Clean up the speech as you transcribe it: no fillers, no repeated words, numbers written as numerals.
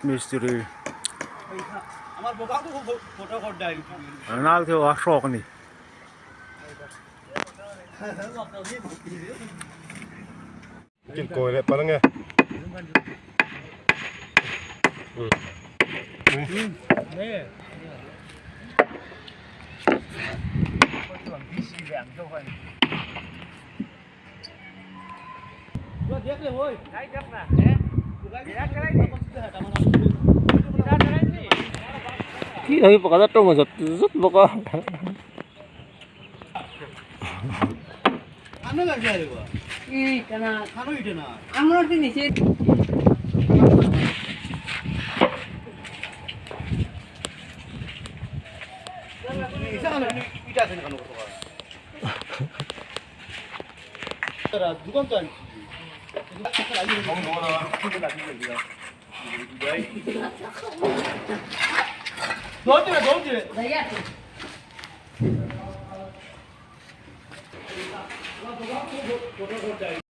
মিস্ত্রি নাল থেকে শখ নেই Chim cồi đấy, bắt nghe. Ki lagi pakada to mazot zut baka Ano lagi ada gua? Kana Ano itu na? amro tini sih. Isa ano ni ita sa kanu ko. Tara dukan tan. Tara ali mo mo na. Hindi lagi dia. Dote. Daya. Foto